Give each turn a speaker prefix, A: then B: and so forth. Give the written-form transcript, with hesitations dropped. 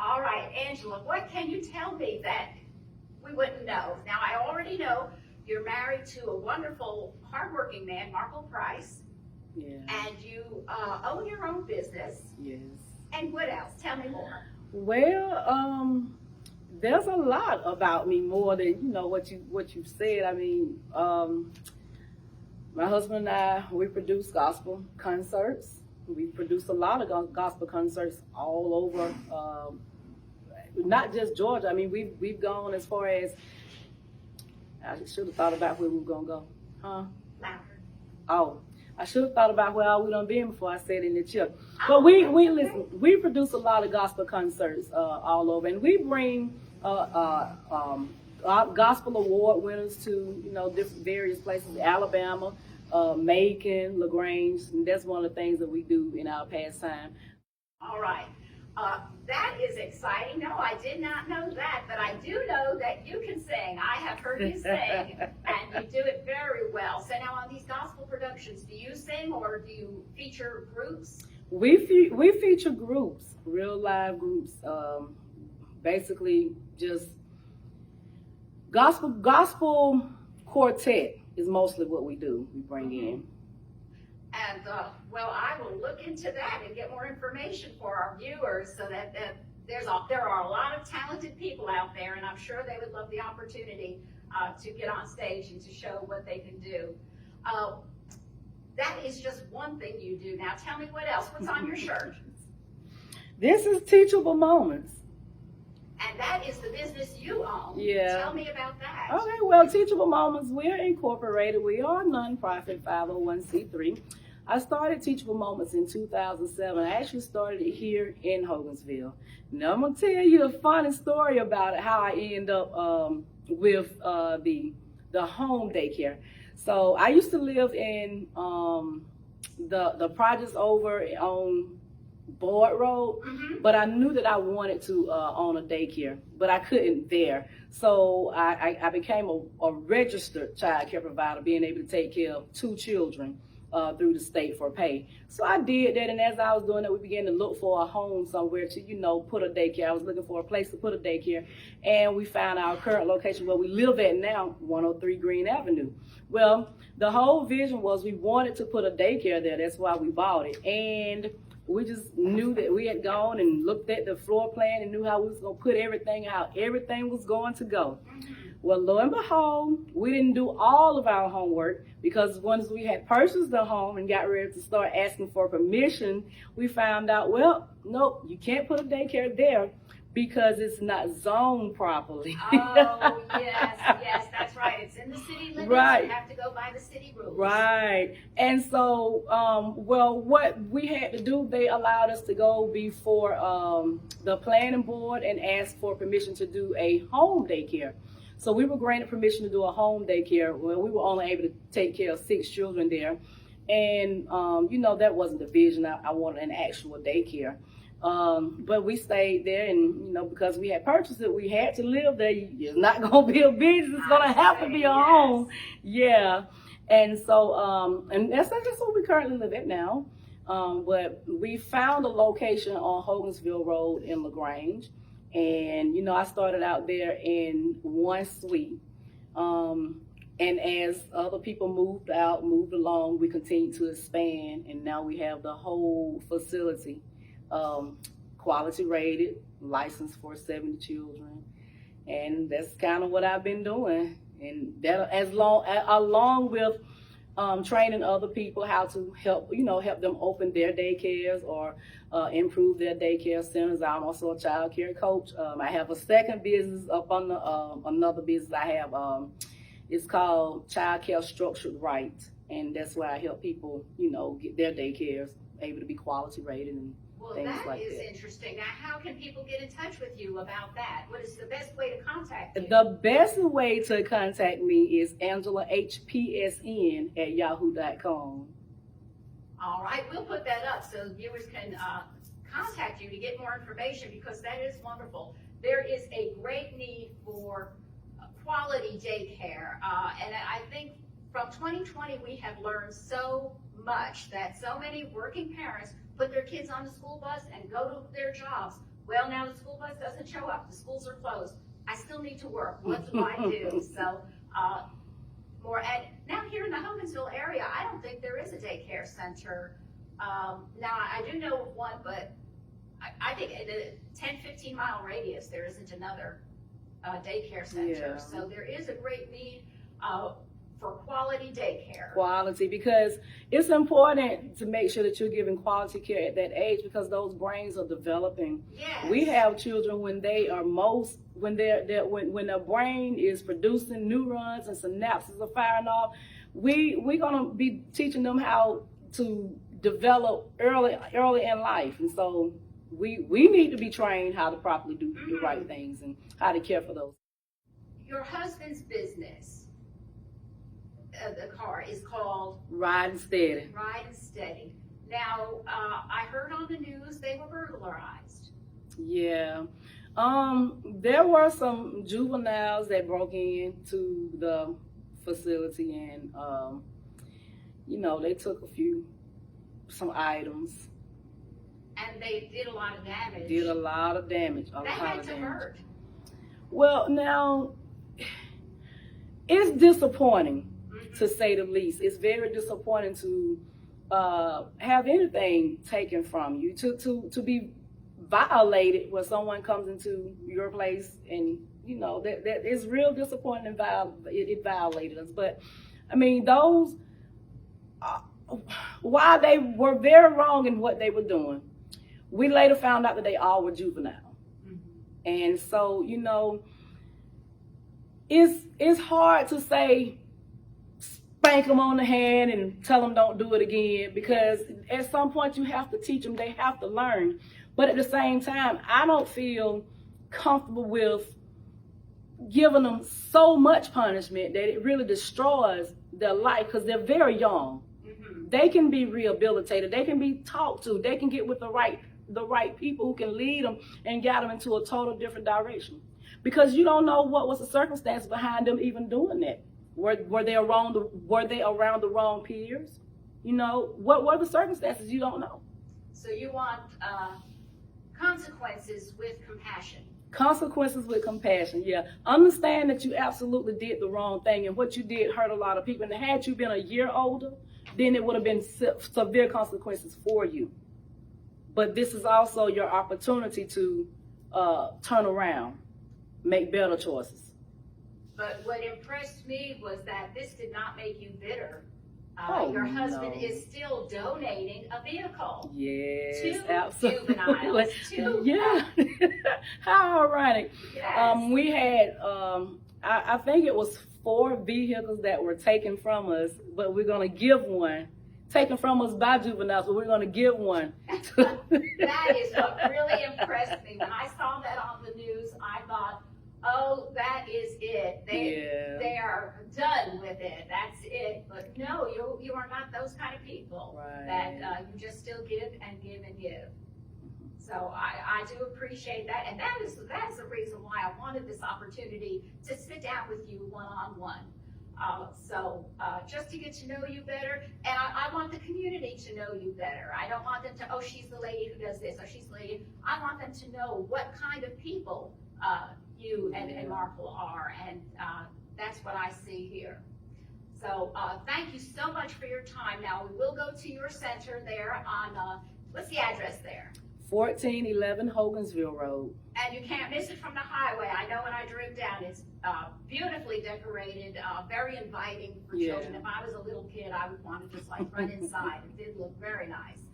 A: All right, Angela, what can you tell me that we wouldn't know? Now, I already know you're married to a wonderful, hardworking man, Marco Price,
B: Yeah.
A: and you own your own business.
B: Yes.
A: And what else? Tell me more.
B: Well, there's a lot about me more than what you've said. I mean, my husband and I, we produce gospel concerts. We produce a lot of gospel concerts all over, not just Georgia. I mean, we've gone as far as, I should have thought about where we were gonna go, huh?
A: Louder.
B: Oh, I should have thought about where all we done been before I said in the chip. But we listen. We produce a lot of gospel concerts all over, and we bring gospel award winners to different various places, Alabama, Macon, LaGrange, and that's one of the things that we do in our pastime.
A: All right. That is exciting. No, I did not know that, but I do know that you can sing. I have heard you sing, and you do it very well. So now on these gospel productions, do you sing or do you feature groups?
B: We feature groups, real live groups, basically just gospel quartet is mostly what we do. We bring in.
A: And well, I will look into that and get more information for our viewers, so that there are a lot of talented people out there, and I'm sure they would love the opportunity to get on stage and to show what they can do. That is just one thing you do. Now tell me what else. What's on your shirt?
B: This is Teachable Moments.
A: And that is the business you own.
B: Yeah.
A: Tell me about that.
B: Okay, well, Teachable Moments, we're incorporated. We are a nonprofit 501c3. I started Teachable Moments in 2007. I actually started it here in Hogansville. Now, I'm going to tell you a funny story about it, how I ended up with the home daycare. So I used to live in the projects over on Board Road, but I knew that I wanted to own a daycare, but I couldn't there. So I became a registered child care provider, being able to take care of 2 children through the state for pay. So I did that, and as I was doing that, we began to look for a home somewhere to, put a daycare. I was looking for a place to put a daycare, and we found our current location where we live at now, 103 Green Avenue. Well, the whole vision was we wanted to put a daycare there. That's why we bought it. And we just knew that we had gone and looked at the floor plan and knew how we was going to put everything, how everything was going to go. Well, lo and behold, we didn't do all of our homework, because once we had purchased the home and got ready to start asking for permission, we found out, well, nope, you can't put a daycare there because it's not zoned properly.
A: Oh, yes, that's right. It's in the city limits.
B: Right.
A: You have to go by the city rules.
B: Right. And so, well, what we had to do, they allowed us to go before the planning board and ask for permission to do a home daycare. So we were granted permission to do a home daycare. Well, we were only able to take care of 6 children there. And, that wasn't the vision. I wanted an actual daycare. But we stayed there, and because we had purchased it, we had to live there. It's not going to be a business. It's going to have to be a home. Yeah. And so, and that's what we currently live at now. But we found a location on Hogansville Road in LaGrange. And, I started out there in 1 suite. And as other people moved along, we continued to expand. And now we have the whole facility. Quality rated, licensed for 70 children, and that's kind of what I've been doing. And that, along with training other people how to help them open their daycares or improve their daycare centers. I'm also a child care coach. I have a second business up on another business I have. It's called Child Care Structured Right, and that's where I help people, get their daycares able to be quality rated and things like that.
A: That is interesting. Now, how can people get in touch with you about that? What is the best way to contact you?
B: The best way to contact me is AngelaHPSN@yahoo.com.
A: All right, we'll put that up so viewers can contact you to get more information, because that is wonderful. There is a great need for quality daycare, and I think from 2020 we have learned so much that so many working parents put their kids on the school bus and go to their jobs well, now the school bus doesn't show up, the schools are closed, I still need to work, what do I do? So, more, and now here in the Hogansville area, I don't think there is a daycare center. Now, I do know of one, but I think in a 10-15 mile radius, there isn't another daycare center.
B: Yeah.
A: So there is a great need for quality daycare.
B: Quality, because it's important to make sure that you're giving quality care at that age, because those brains are developing.
A: Yes.
B: We have children when they are when their brain is producing neurons and synapses are firing off. We're gonna be teaching them how to develop early in life, and so we need to be trained how to properly do the right things and how to care for those.
A: Your husband's business, the car, is called
B: Ride and Steady.
A: Ride and Steady. Now, I heard on the news they were burglarized.
B: Yeah. There were some juveniles that broke into the facility, and they took some items.
A: And they did a lot of damage.
B: Did a lot of damage.
A: That had to hurt.
B: Well, now, it's disappointing, to say the least. It's very disappointing to have anything taken from you, to be violated when someone comes into your place, and that is real disappointing, and it violated us. But I mean, those while they were very wrong in what they were doing, we later found out that they all were juvenile. And so, it's hard to say spank them on the hand and tell them don't do it again, because at some point you have to teach them, they have to learn. But at the same time, I don't feel comfortable with giving them so much punishment that it really destroys their life, because they're very young. They can be rehabilitated, they can be talked to, they can get with the right people who can lead them and guide them into a total different direction. Because you don't know what was the circumstance behind them even doing that. Were they around the wrong peers? What were the circumstances? You don't know.
A: So you want consequences with compassion.
B: Consequences with compassion, yeah. Understand that you absolutely did the wrong thing, and what you did hurt a lot of people. And had you been a year older, then it would have been severe consequences for you. But this is also your opportunity to turn around, make better choices.
A: But what impressed me was that this did not make you bitter. Your husband is still donating a vehicle.
B: Yes,
A: to
B: absolutely.
A: juveniles.
B: Yeah. How ironic.
A: Yes.
B: We had, I think it was 4 vehicles that were taken from us, but we're going to give one. Taken from us by juveniles, but we're going to give one.
A: That is what really impressed me. When I saw that on the news, I thought, oh, that is it. They are done with it. That's it. But no, you are not those kind of people.
B: Right.
A: That you just still give and give and give. So I do appreciate that, and that's the reason why I wanted this opportunity to sit down with you one-on-one. Just to get to know you better, and I want the community to know you better. I don't want them to, oh, she's the lady who does this, or she's the lady. I want them to know what kind of people you and Marple are, and that's what I see here. So thank you so much for your time. Now, we will go to your center there on, what's the address there?
B: 1411 Hogansville Road.
A: And you can't miss it from the highway. I know when I drove down, it's beautifully decorated, very inviting for children. If I was a little kid, I would want to just run inside. It did look very nice.